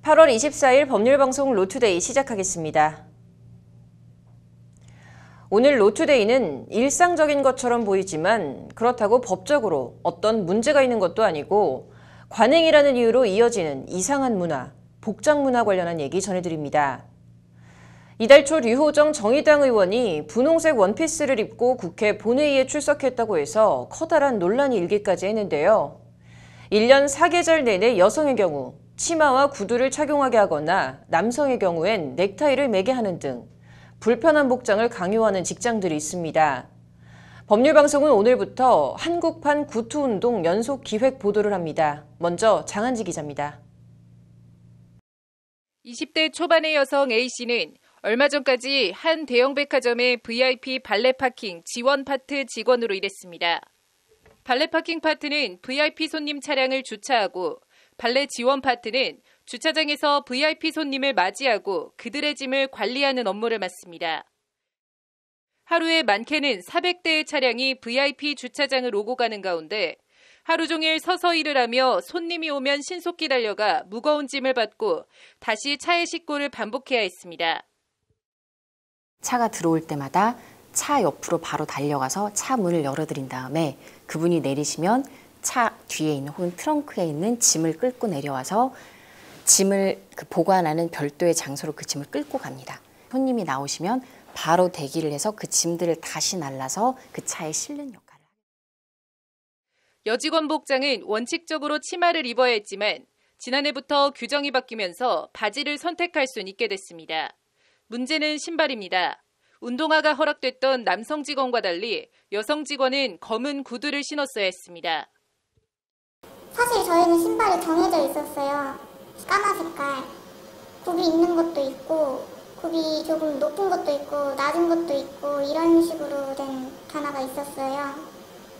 8월 24일 법률방송 로투데이 시작하겠습니다. 오늘 로투데이는 일상적인 것처럼 보이지만 그렇다고 법적으로 어떤 문제가 있는 것도 아니고 관행이라는 이유로 이어지는 이상한 문화, 복장 문화 관련한 얘기 전해드립니다. 이달 초 류호정 정의당 의원이 분홍색 원피스를 입고 국회 본회의에 출석했다고 해서 커다란 논란이 일기까지 했는데요. 1년 4계절 내내 여성의 경우 치마와 구두를 착용하게 하거나 남성의 경우엔 넥타이를 매게 하는 등 불편한 복장을 강요하는 직장들이 있습니다. 법률방송은 오늘부터 한국판 구투운동 연속 기획 보도를 합니다. 먼저 장한지 기자입니다. 20대 초반의 여성 A씨는 얼마 전까지 한 대형 백화점의 VIP 발레 파킹 지원 파트 직원으로 일했습니다. 발레 파킹 파트는 VIP 손님 차량을 주차하고 발레 지원 파트는 주차장에서 VIP 손님을 맞이하고 그들의 짐을 관리하는 업무를 맡습니다. 하루에 많게는 400대의 차량이 VIP 주차장을 오고 가는 가운데 하루 종일 서서 일을 하며 손님이 오면 신속히 달려가 무거운 짐을 받고 다시 차에 싣고를 반복해야 했습니다. 차가 들어올 때마다 차 옆으로 바로 달려가서 차 문을 열어드린 다음에 그분이 내리시면 차 뒤에 있는 혹은 트렁크에 있는 짐을 끌고 내려와서 짐을 보관하는 별도의 장소로 그 짐을 끌고 갑니다. 손님이 나오시면 바로 대기를 해서 그 짐들을 다시 날라서 그 차에 실는 역할을 합니다. 여직원 복장은 원칙적으로 치마를 입어야 했지만 지난해부터 규정이 바뀌면서 바지를 선택할 수 있게 됐습니다. 문제는 신발입니다. 운동화가 허락됐던 남성 직원과 달리 여성 직원은 검은 구두를 신었어야 했습니다. 사실 저희는 신발이 정해져 있었어요. 까만 색깔. 굽이 있는 것도 있고 굽이 조금 높은 것도 있고 낮은 것도 있고 이런 식으로 된 단화가 있었어요.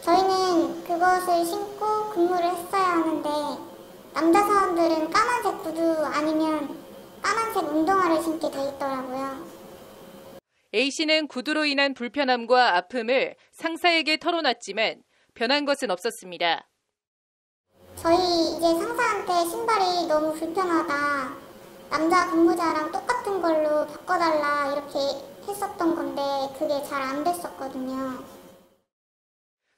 저희는 그것을 신고 근무를 했어야 하는데 남자 사원들은 까만색 구두 아니면 까만색 운동화를 신게 돼 있더라고요. A씨는 구두로 인한 불편함과 아픔을 상사에게 털어놨지만 변한 것은 없었습니다. 저희 이제 상사한테 신발이 너무 불편하다. 남자 근무자랑 똑같은 걸로 바꿔달라 이렇게 했었던 건데 그게 잘 안 됐었거든요.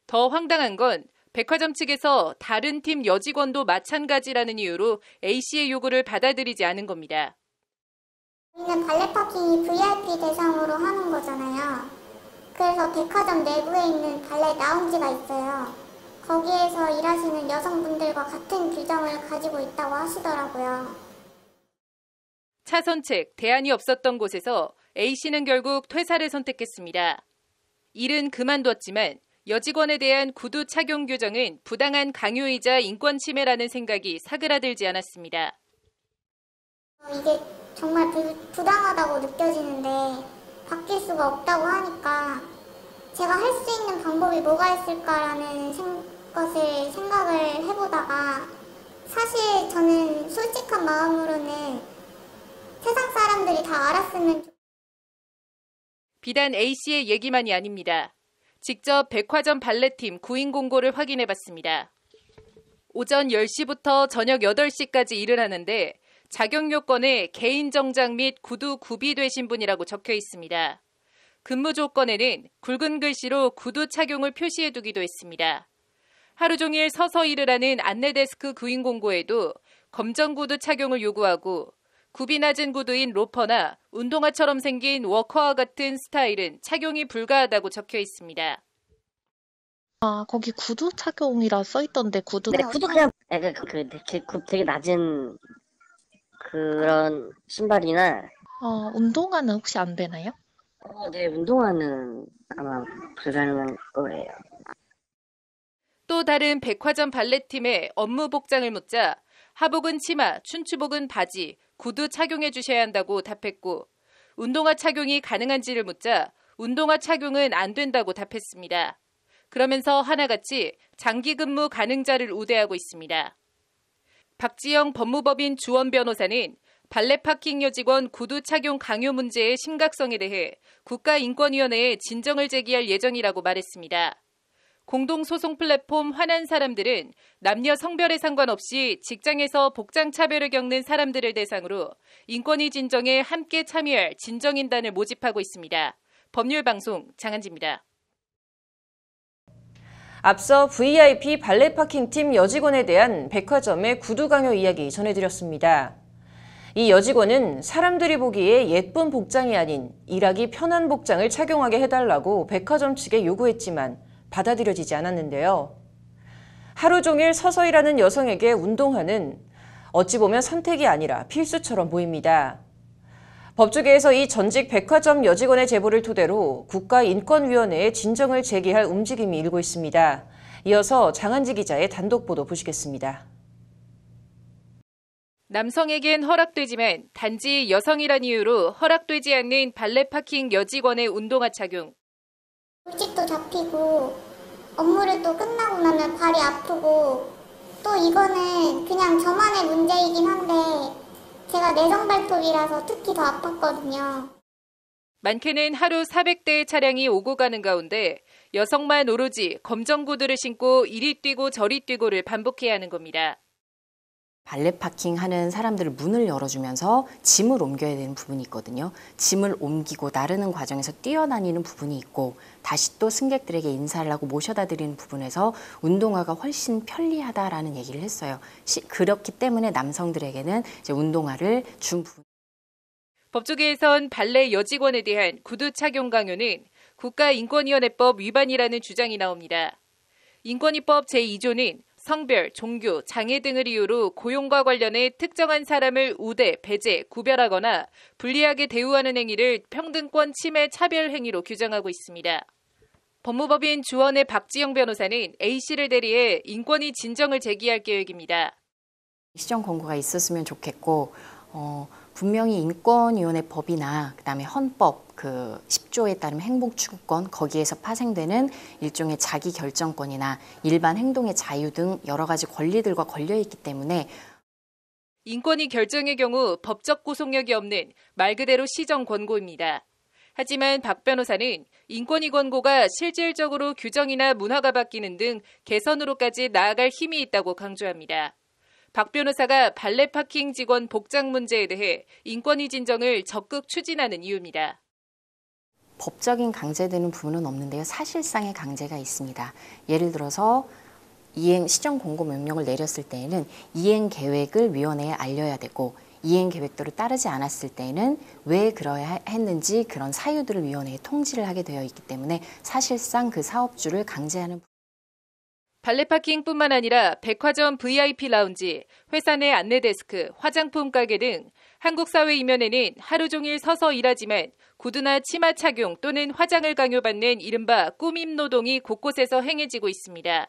더 황당한 건 백화점 측에서 다른 팀 여직원도 마찬가지라는 이유로 A씨의 요구를 받아들이지 않은 겁니다. 저희는 발레 파킹이 VIP 대상으로 하는 거잖아요. 그래서 백화점 내부에 있는 발레 라운지가 있어요. 거기에서 일하시는 여성분들과 같은 규정을 가지고 있다고 하시더라고요. 차선책, 대안이 없었던 곳에서 A씨는 결국 퇴사를 선택했습니다. 일은 그만뒀지만 여직원에 대한 구두 착용 규정은 부당한 강요이자 인권 침해라는 생각이 사그라들지 않았습니다. 이게 정말 부당하다고 느껴지는데 바뀔 수가 없다고 하니까 제가 할 수 있는 방법이 뭐가 있을까라는 것을 생각을 해보다가 사실 저는 솔직한 마음으로는 세상 사람들이 다 알았으면 비단 A씨의 얘기만이 아닙니다. 직접 백화점 발레팀 구인 공고를 확인해봤습니다. 오전 10시부터 저녁 8시까지 일을 하는데 자격 요건에 개인 정장 및 구두 구비되신 분이라고 적혀 있습니다. 근무 조건에는 굵은 글씨로 구두 착용을 표시해두기도 했습니다. 하루 종일 서서 일을 하는 안내데스크 구인 공고에도 검정 구두 착용을 요구하고 굽이 낮은 구두인 로퍼나 운동화처럼 생긴 워커와 같은 스타일은 착용이 불가하다고 적혀 있습니다. 아, 거기 구두 착용이라 써있던데 구두가... 네, 구두 그냥 되게 낮은 그런 신발이나 운동화는 혹시 안 되나요? 네, 운동화는 아마 불가능한 거예요. 또 다른 백화점 발레팀의 업무 복장을 묻자 하복은 치마, 춘추복은 바지, 구두 착용해 주셔야 한다고 답했고 운동화 착용이 가능한지를 묻자 운동화 착용은 안 된다고 답했습니다. 그러면서 하나같이 장기 근무 가능자를 우대하고 있습니다. 박지영 법무법인 주원 변호사는 발레 파킹 여직원 구두 착용 강요 문제의 심각성에 대해 국가인권위원회에 진정을 제기할 예정이라고 말했습니다. 공동소송 플랫폼 화난 사람들은 남녀 성별에 상관없이 직장에서 복장 차별을 겪는 사람들을 대상으로 인권위 진정에 함께 참여할 진정인단을 모집하고 있습니다. 법률방송 장한지입니다. 앞서 VIP 발레 파킹팀 여직원에 대한 백화점의 구두 강요 이야기 전해드렸습니다. 이 여직원은 사람들이 보기에 예쁜 복장이 아닌 일하기 편한 복장을 착용하게 해달라고 백화점 측에 요구했지만 받아들여지지 않았는데요. 하루 종일 서서 일하는 여성에게 운동화는 어찌 보면 선택이 아니라 필수처럼 보입니다. 법조계에서 이 전직 백화점 여직원의 제보를 토대로 국가인권위원회에 진정을 제기할 움직임이 일고 있습니다. 이어서 장한지 기자의 단독 보도 보시겠습니다. 남성에겐 허락되지만 단지 여성이란 이유로 허락되지 않는 발레 파킹 여직원의 운동화 착용. 물집도 잡히고 업무를 또 끝나고 나면 발이 아프고 또 이거는 그냥 저만의 문제이긴 한데 제가 내성 발톱이라서 특히 더 아팠거든요. 많게는 하루 400대의 차량이 오고 가는 가운데 여성만 오로지 검정 구두를 신고 이리 뛰고 저리 뛰고를 반복해야 하는 겁니다. 발레 파킹 하는 사람들을 문을 열어주면서 짐을 옮겨야 되는 부분이 있거든요. 짐을 옮기고 나르는 과정에서 뛰어다니는 부분이 있고 다시 또 승객들에게 인사를 하고 모셔다 드리는 부분에서 운동화가 훨씬 편리하다라는 얘기를 했어요. 그렇기 때문에 남성들에게는 이제 운동화를 준 부분. 법조계에선 발레 여직원에 대한 구두 착용 강요는 국가인권위원회법 위반이라는 주장이 나옵니다. 인권위법 제2조는 성별, 종교, 장애 등을 이유로 고용과 관련해 특정한 사람을 우대, 배제, 구별하거나 불리하게 대우하는 행위를 평등권 침해 차별 행위로 규정하고 있습니다. 법무법인 주원의 박지영 변호사는 A씨를 대리해 인권위 진정을 제기할 계획입니다. 시정 권고가 있었으면 좋겠고 분명히 인권위원회 법이나 그다음에 헌법 그 10조에 따르면 행복추구권 거기에서 파생되는 일종의 자기 결정권이나 일반 행동의 자유 등 여러 가지 권리들과 걸려 있기 때문에 인권위 결정의 경우 법적 구속력이 없는 말 그대로 시정 권고입니다. 하지만 박 변호사는 인권위 권고가 실질적으로 규정이나 문화가 바뀌는 등 개선으로까지 나아갈 힘이 있다고 강조합니다. 박 변호사가 발레 파킹 직원 복장 문제에 대해 인권위 진정을 적극 추진하는 이유입니다. 법적인 강제되는 부분은 없는데요. 사실상의 강제가 있습니다. 예를 들어서 시정 공고 명령을 내렸을 때에는 이행 계획을 위원회에 알려야 되고 이행 계획대로 따르지 않았을 때에는 왜 그러야 했는지 그런 사유들을 위원회에 통지를 하게 되어 있기 때문에 사실상 그 사업주를 강제하는 발레 파킹뿐만 아니라 백화점 VIP 라운지, 회사 내 안내 데스크, 화장품 가게 등 한국 사회 이면에는 하루 종일 서서 일하지만 구두나 치마 착용 또는 화장을 강요받는 이른바 꾸밈 노동이 곳곳에서 행해지고 있습니다.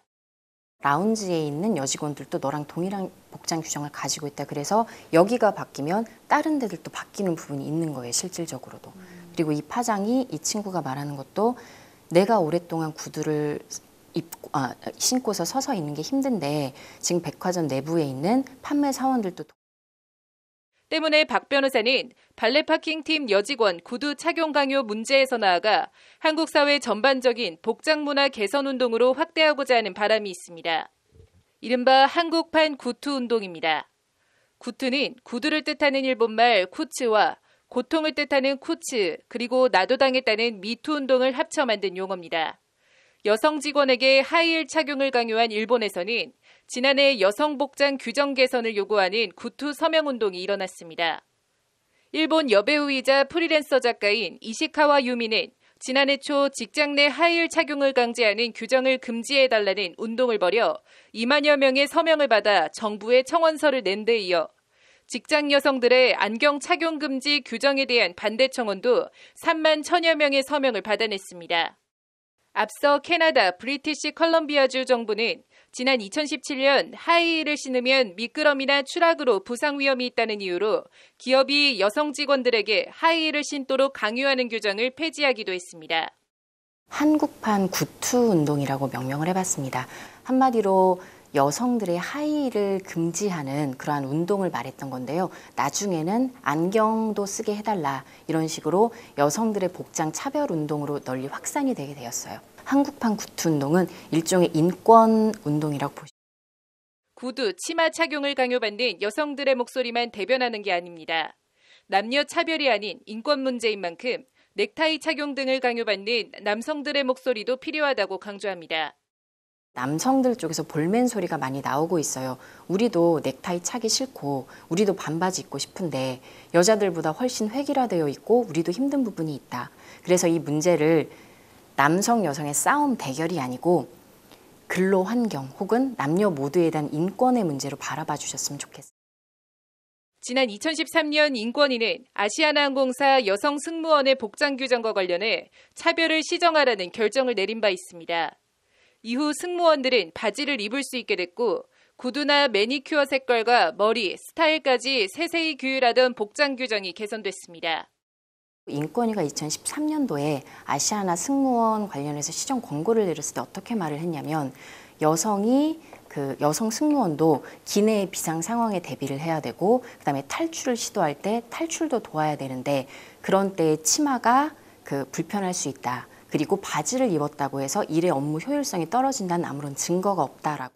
라운지에 있는 여직원들도 너랑 동일한 복장 규정을 가지고 있다. 그래서 여기가 바뀌면 다른 데들도 바뀌는 부분이 있는 거예요. 실질적으로도. 그리고 이 파장이 이 친구가 말하는 것도 내가 오랫동안 구두를 신고서 서서 있는 게 힘든데 지금 백화점 내부에 있는 판매 사원들도 때문에 박 변호사는 발레 파킹 팀 여직원 구두 착용 강요 문제에서 나아가 한국 사회 전반적인 복장 문화 개선 운동으로 확대하고자 하는 바람이 있습니다. 이른바 한국판 구투 운동입니다. 구투는 구두를 뜻하는 일본말 쿠츠와 고통을 뜻하는 쿠츠 그리고 나도 당했다는 미투 운동을 합쳐 만든 용어입니다. 여성 직원에게 하이힐 착용을 강요한 일본에서는 지난해 여성 복장 규정 개선을 요구하는 구투 서명운동이 일어났습니다. 일본 여배우이자 프리랜서 작가인 이시카와 유미는 지난해 초 직장 내 하이힐 착용을 강제하는 규정을 금지해달라는 운동을 벌여 2만여 명의 서명을 받아 정부에 청원서를 낸 데 이어 직장 여성들의 안경 착용 금지 규정에 대한 반대 청원도 3만 1천여 명의 서명을 받아냈습니다. 앞서 캐나다 브리티시 컬럼비아주 정부는 지난 2017년 하이힐을 신으면 미끄럼이나 추락으로 부상 위험이 있다는 이유로 기업이 여성 직원들에게 하이힐을 신도록 강요하는 규정을 폐지하기도 했습니다. 한국판 구투 운동이라고 명명을 해봤습니다. 한마디로 여성들의 하이힐을 금지하는 그러한 운동을 말했던 건데요. 나중에는 안경도 쓰게 해달라 이런 식으로 여성들의 복장 차별 운동으로 널리 확산이 되게 되었어요. 한국판 구두 운동은 일종의 인권 운동이라고 보시면 구두, 치마 착용을 강요받는 여성들의 목소리만 대변하는 게 아닙니다. 남녀 차별이 아닌 인권 문제인 만큼 넥타이 착용 등을 강요받는 남성들의 목소리도 필요하다고 강조합니다. 남성들 쪽에서 볼멘 소리가 많이 나오고 있어요. 우리도 넥타이 차기 싫고 우리도 반바지 입고 싶은데 여자들보다 훨씬 획일화되어 있고 우리도 힘든 부분이 있다. 그래서 이 문제를 남성 여성의 싸움 대결이 아니고 근로 환경 혹은 남녀 모두에 대한 인권의 문제로 바라봐 주셨으면 좋겠습니다. 지난 2013년 인권위는 아시아나항공사 여성 승무원의 복장 규정과 관련해 차별을 시정하라는 결정을 내린 바 있습니다. 이후 승무원들은 바지를 입을 수 있게 됐고 구두나 매니큐어 색깔과 머리, 스타일까지 세세히 규율하던 복장 규정이 개선됐습니다. 인권위가 2013년도에 아시아나 승무원 관련해서 시정 권고를 내렸을 때 어떻게 말을 했냐면 여성 승무원도 기내의 비상 상황에 대비를 해야 되고 그다음에 탈출을 시도할 때 탈출도 도와야 되는데 그런 때에 치마가 불편할 수 있다. 그리고 바지를 입었다고 해서 일의 업무 효율성이 떨어진다는 아무런 증거가 없다라고.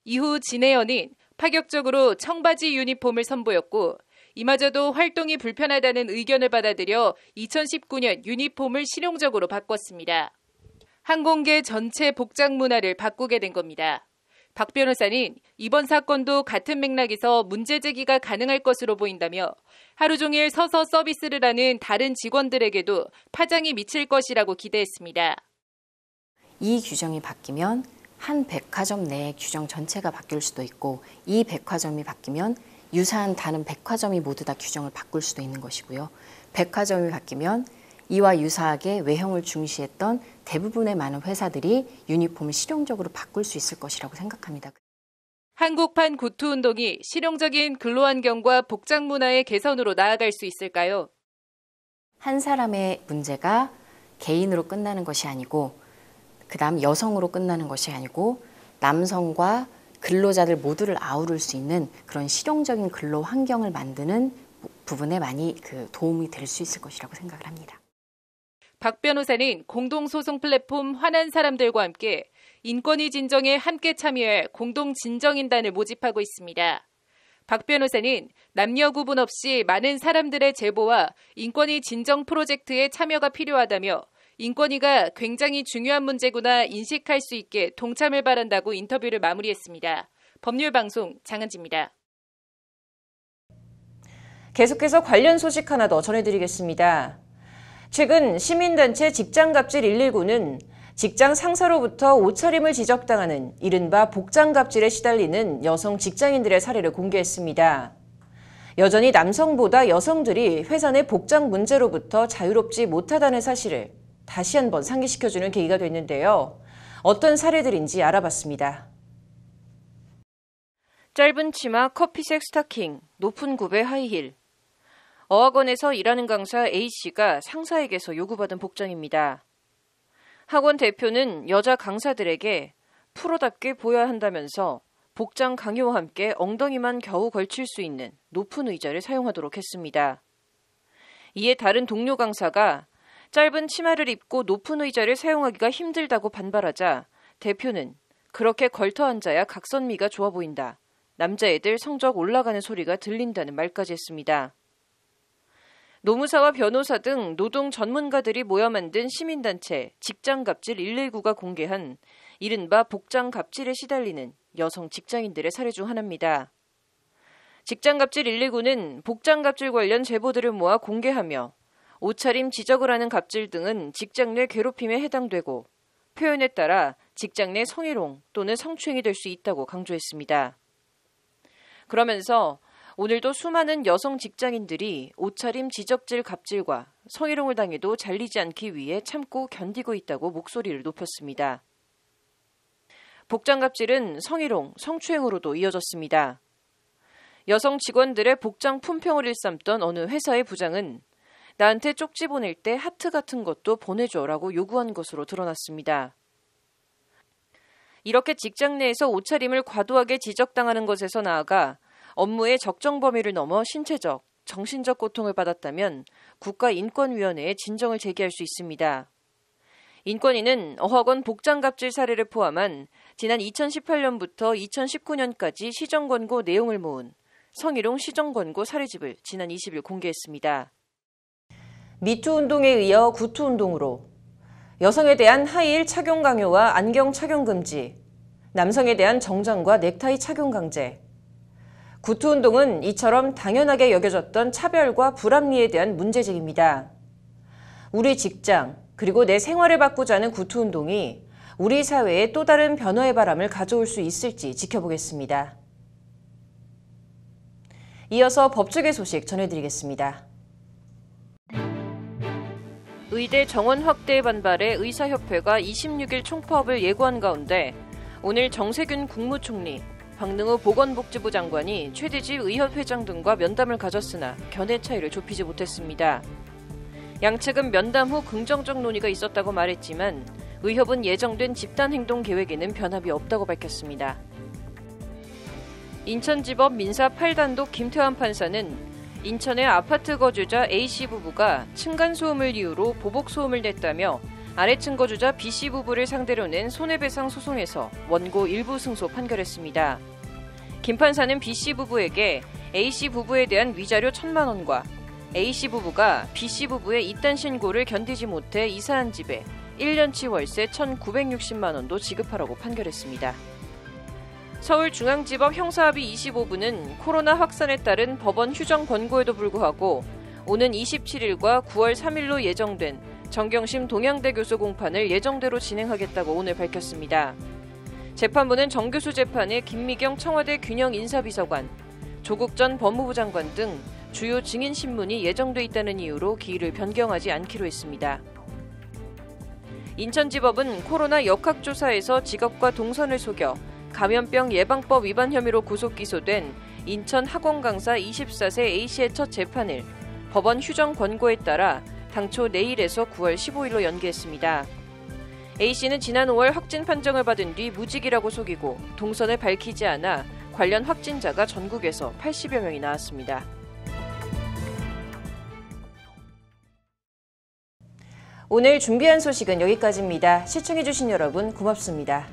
이후 진해연은 파격적으로 청바지 유니폼을 선보였고 이마저도 활동이 불편하다는 의견을 받아들여 2019년 유니폼을 실용적으로 바꿨습니다. 항공계 전체 복장 문화를 바꾸게 된 겁니다. 박 변호사는 이번 사건도 같은 맥락에서 문제 제기가 가능할 것으로 보인다며 하루 종일 서서 서비스를 하는 다른 직원들에게도 파장이 미칠 것이라고 기대했습니다. 이 규정이 바뀌면 한 백화점 내 규정 전체가 바뀔 수도 있고 이 백화점이 바뀌면 유사한 다른 백화점이 모두 다 규정을 바꿀 수도 있는 것이고요. 백화점이 바뀌면 이와 유사하게 외형을 중시했던 대부분의 많은 회사들이 유니폼을 실용적으로 바꿀 수 있을 것이라고 생각합니다. 한국판 구두 운동이 실용적인 근로환경과 복장 문화의 개선으로 나아갈 수 있을까요? 한 사람의 문제가 개인으로 끝나는 것이 아니고 그다음 여성으로 끝나는 것이 아니고 남성과 근로자들 모두를 아우를 수 있는 그런 실용적인 근로 환경을 만드는 부분에 많이 도움이 될 수 있을 것이라고 생각을 합니다. 박 변호사는 공동소송 플랫폼 화난 사람들과 함께 인권위 진정에 함께 참여할 공동진정인단을 모집하고 있습니다. 박 변호사는 남녀 구분 없이 많은 사람들의 제보와 인권위 진정 프로젝트에 참여가 필요하다며 인권위가 굉장히 중요한 문제구나 인식할 수 있게 동참을 바란다고 인터뷰를 마무리했습니다. 법률방송 장은지입니다. 계속해서 관련 소식 하나 더 전해드리겠습니다. 최근 시민단체 직장갑질 119는 직장 상사로부터 옷차림을 지적당하는 이른바 복장갑질에 시달리는 여성 직장인들의 사례를 공개했습니다. 여전히 남성보다 여성들이 회사 내 복장 문제로부터 자유롭지 못하다는 사실을 다시 한번 상기시켜주는 계기가 됐는데요. 어떤 사례들인지 알아봤습니다. 짧은 치마, 커피색 스타킹, 높은 굽의 하이힐. 어학원에서 일하는 강사 A씨가 상사에게서 요구받은 복장입니다. 학원 대표는 여자 강사들에게 프로답게 보여야 한다면서 복장 강요와 함께 엉덩이만 겨우 걸칠 수 있는 높은 의자를 사용하도록 했습니다. 이에 다른 동료 강사가 짧은 치마를 입고 높은 의자를 사용하기가 힘들다고 반발하자 대표는 그렇게 걸터 앉아야 각선미가 좋아 보인다. 남자애들 성적 올라가는 소리가 들린다는 말까지 했습니다. 노무사와 변호사 등 노동 전문가들이 모여 만든 시민단체 직장갑질 119가 공개한 이른바 복장갑질에 시달리는 여성 직장인들의 사례 중 하나입니다. 직장갑질 119는 복장갑질 관련 제보들을 모아 공개하며 옷차림 지적을 하는 갑질 등은 직장 내 괴롭힘에 해당되고 표현에 따라 직장 내 성희롱 또는 성추행이 될 수 있다고 강조했습니다. 그러면서 오늘도 수많은 여성 직장인들이 옷차림 지적질 갑질과 성희롱을 당해도 잘리지 않기 위해 참고 견디고 있다고 목소리를 높였습니다. 복장갑질은 성희롱, 성추행으로도 이어졌습니다. 여성 직원들의 복장 품평을 일삼던 어느 회사의 부장은 나한테 쪽지 보낼 때 하트 같은 것도 보내줘라고 요구한 것으로 드러났습니다. 이렇게 직장 내에서 옷차림을 과도하게 지적당하는 것에서 나아가 업무의 적정 범위를 넘어 신체적, 정신적 고통을 받았다면 국가인권위원회에 진정을 제기할 수 있습니다. 인권위는 어학원 복장갑질 사례를 포함한 지난 2018년부터 2019년까지 시정권고 내용을 모은 성희롱 시정권고 사례집을 지난 20일 공개했습니다. 미투 운동에 이어 구투 운동으로 여성에 대한 하이힐 착용 강요와 안경 착용 금지, 남성에 대한 정장과 넥타이 착용 강제. 구투 운동은 이처럼 당연하게 여겨졌던 차별과 불합리에 대한 문제제기입니다. 우리 직장, 그리고 내 생활을 바꾸자는 구투 운동이 우리 사회에 또 다른 변화의 바람을 가져올 수 있을지 지켜보겠습니다. 이어서 법조계 소식 전해드리겠습니다. 의대 정원 확대에 반발해 의사협회가 26일 총파업을 예고한 가운데 오늘 정세균 국무총리, 박능우 보건복지부 장관이 최대집 의협회장 등과 면담을 가졌으나 견해 차이를 좁히지 못했습니다. 양측은 면담 후 긍정적 논의가 있었다고 말했지만 의협은 예정된 집단행동 계획에는 변함이 없다고 밝혔습니다. 인천지법 민사 8단독 김태환 판사는 인천의 아파트 거주자 A씨 부부가 층간소음을 이유로 보복소음을 냈다며 아래층 거주자 B씨 부부를 상대로 낸 손해배상 소송에서 원고 일부 승소 판결했습니다. 김 판사는 B씨 부부에게 A씨 부부에 대한 위자료 1,000만 원과 A씨 부부가 B씨 부부의 이딴 신고를 견디지 못해 이사한 집에 1년치 월세 1,960만 원도 지급하라고 판결했습니다. 서울중앙지법 형사합의 25부는 코로나 확산에 따른 법원 휴정 권고에도 불구하고 오는 27일과 9월 3일로 예정된 정경심 동양대 교수 공판을 예정대로 진행하겠다고 오늘 밝혔습니다. 재판부는 정 교수 재판에 김미경 청와대 균형인사비서관, 조국 전 법무부 장관 등 주요 증인 신문이 예정돼 있다는 이유로 기일을 변경하지 않기로 했습니다. 인천지법은 코로나 역학조사에서 직업과 동선을 속여 감염병 예방법 위반 혐의로 구속 기소된 인천 학원 강사 24세 A씨의 첫 재판을 법원 휴정 권고에 따라 당초 내일에서 9월 15일로 연기했습니다. A씨는 지난 5월 확진 판정을 받은 뒤 무직이라고 속이고 동선을 밝히지 않아 관련 확진자가 전국에서 80여 명이 나왔습니다. 오늘 준비한 소식은 여기까지입니다. 시청해주신 여러분 고맙습니다.